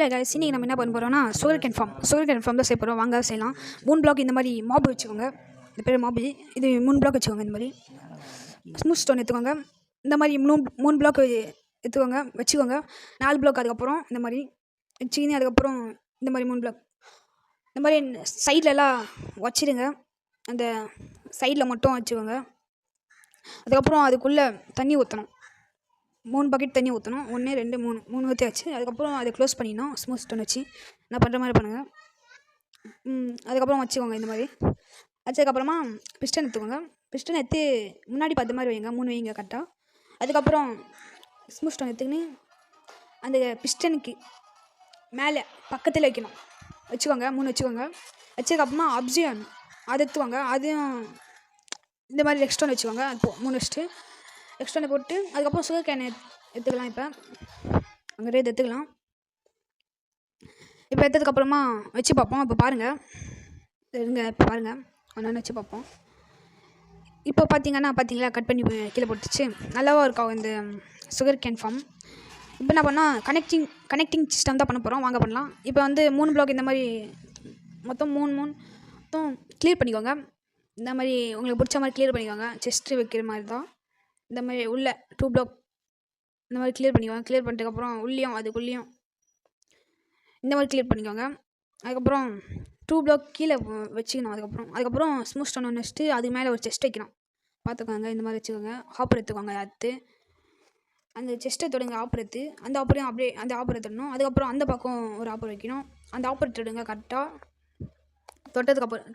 Hello guys, இன்னைக்கு நம்ம என்ன பண்ண போகிறோம்னா சுகர் கேன் ஃபார்ம் தான் செய்ய போகிறோம். வாங்க செய்யலாம். 3 பிளாக் இந்த மாதிரி மாப் வச்சுக்கோங்க. இது பேர் மாபு. இது 3 பிளாக் வச்சுக்கோங்க. இந்த மாதிரி ஸ்மூத் ஸ்டோன் எடுத்துக்கோங்க. இந்த மாதிரி 3 பிளாக் எடுத்துக்கோங்க, வச்சுக்கோங்க. 4 பிளாக் அதுக்கப்புறம் இந்த மாதிரி வச்சுக்கினு அதுக்கப்புறம் இந்த மாதிரி 3 பிளாக் இந்த மாதிரி சைட்லலாம் வச்சிடுங்க. அந்த சைடில் மட்டும் வச்சுக்கோங்க. அதுக்கப்புறம் அதுக்குள்ளே தண்ணி ஊற்றணும். 3 பக்கெட் தண்ணி ஊற்றணும். 1 2 3 ஊற்றியாச்சு. அதுக்கப்புறம் அதை க்ளோஸ் பண்ணிடணும். ஸ்மூத் ஸ்டோன் வச்சு நான் பண்ணுற மாதிரி பண்ணுங்கள். அதுக்கப்புறம் வச்சுக்கோங்க. இந்த மாதிரி வச்சதுக்கப்புறமா பிஸ்டன் எடுத்துக்கோங்க. பிஸ்டன் எடுத்து முன்னாடி பார்த்த மாதிரி வைங்க. 3 வைங்க கரெக்டாக. அதுக்கப்புறம் ஸ்மூத் ஸ்டோன் எடுத்துக்கின்னு அந்த பிஸ்டனுக்கு மேலே பக்கத்தில் வைக்கணும். வச்சுக்கோங்க. 3 வச்சுக்கோங்க. வச்சதுக்கப்புறமா அப்சியன் அதை எடுத்துவாங்க. அதையும் இந்த மாதிரி எக்ஸ்டோன் வச்சுக்கோங்க. அது 3 வச்சுட்டு எக்ஸ்டோனை போட்டு அதுக்கப்புறம் சுகர் கேன் எடுத்துக்கலாம். இப்போ அங்கே எடுத்துக்கலாம். இப்போ எடுத்ததுக்கப்புறமா வச்சு பார்ப்போம். இப்போ பாருங்கள், இருங்க. இப்போ பாருங்கள், ஒன்று வச்சு பார்ப்போம். இப்போ பார்த்தீங்களா கட் பண்ணி கீழே போட்டுச்சு. நல்லாவும் இருக்கும் இந்த சுகர் கேன் ஃபார்ம். இப்போ என்ன பண்ணால் கனெக்டிங் சிஸ்டம் தான் பண்ண போகிறோம். வாங்க பண்ணலாம். இப்போ வந்து 3 பிளாக் இந்த மாதிரி மொத்தம் 3 மொத்தம் கிளியர் பண்ணிக்கோங்க. இந்த மாதிரி உங்களுக்கு பிடிச்ச மாதிரி கிளியர் பண்ணிக்கோங்க. செஸ்ட்டு வைக்கிற மாதிரி தான். இந்த மாதிரி உள்ள 2 பிளாக் இந்த மாதிரி கிளியர் பண்ணிக்கோங்க. கிளியர் பண்ணிட்டதுக்கப்புறம் அதுக்குள்ளேயும் இந்த மாதிரி கிளியர் பண்ணிக்கோங்க. அதுக்கப்புறம் 2 பிளாக் கீழே வச்சுக்கணும். அதுக்கப்புறம் ஸ்மூத் ஸ்டோன் ஒன்று வச்சுட்டு அது மேலே ஒரு செஸ்ட் வைக்கணும். பார்த்துக்கோங்க. இந்த மாதிரி வச்சுக்கோங்க. ஆப்பர் எடுத்துக்கோங்க. அடுத்து அந்த செஸ்ட்டை தொடங்க ஆப்பர் எடுத்து அந்த ஆப்பரையும் அப்படியே அந்த ஆப்பர் எடுத்துடணும். அதுக்கப்புறம் அந்த பக்கம் ஒரு ஆப்பர் வைக்கணும். அந்த ஆப்பர் தொடுங்க கரெக்டாக.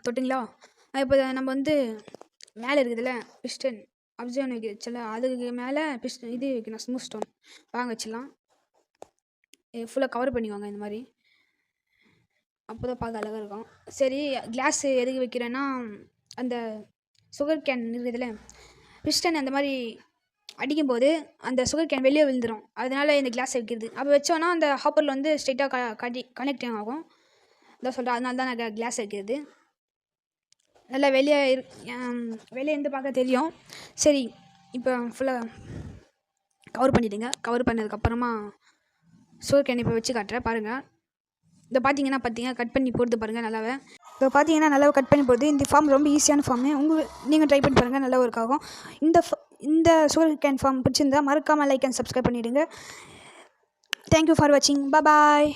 தொட்டிங்களா? இப்போ நம்ம வந்து மேலே இருக்குதுல்ல பிஸ்டன் அப்சர்வன் வைக்கல, அதுக்கு மேலே பிஸ்டன் இது வைக்கணும். ஸ்மூத் ஸ்டோன் வாங்க வச்சிடலாம். ஃபுல்லாக கவர் பண்ணிக்கோங்க. இந்த மாதிரி அப்போ தான் பார்க்க அழகாக இருக்கும். சரி, கிளாஸ் எதுக்கு வைக்கிறேன்னா அந்த சுகர் கேன் இருக்குதுல்ல பிஸ்டன் அந்த மாதிரி அடிக்கும்போது அந்த சுகர் கேன் வெளியே விழுந்துடும். அதனால் இந்த கிளாஸ் வைக்கிறது. அப்போ வச்சோன்னா அந்த ஹாப்பரில் வந்து ஸ்ட்ரெயிட்டாக கனெக்டிங் ஆகும். இதான் சொல்கிறேன். அதனால தான் நான் கிளாஸ் வைக்கிறது. நல்லா வெளியே இருந்து பார்க்க தெரியும். சரி, இப்போ ஃபுல்லாக கவர் பண்ணிவிடுங்க. கவர் பண்ணதுக்கப்புறமா சுகர் கேன் இப்போ வச்சு காட்டுறேன். பாருங்கள். இதை பார்த்தீங்கன்னா கட் பண்ணி போடுறது பாருங்கள். நல்லாவே இப்போ பார்த்தீங்கன்னா நல்லா கட் பண்ணி போடுது. இந்த ஃபார்ம் ரொம்ப ஈஸியான ஃபார்மு. நீங்கள் ட்ரை பண்ணி பாருங்கள். நல்லா ஒர்க் ஆகும். இந்த சுகர் கேன் ஃபார்ம் பிடிச்சிருந்தா மறக்காமல் லைக் அண்ட் சப்ஸ்கிரைப் பண்ணிவிடுங்க. தேங்க்யூ ஃபார் வாட்சிங். பாய்.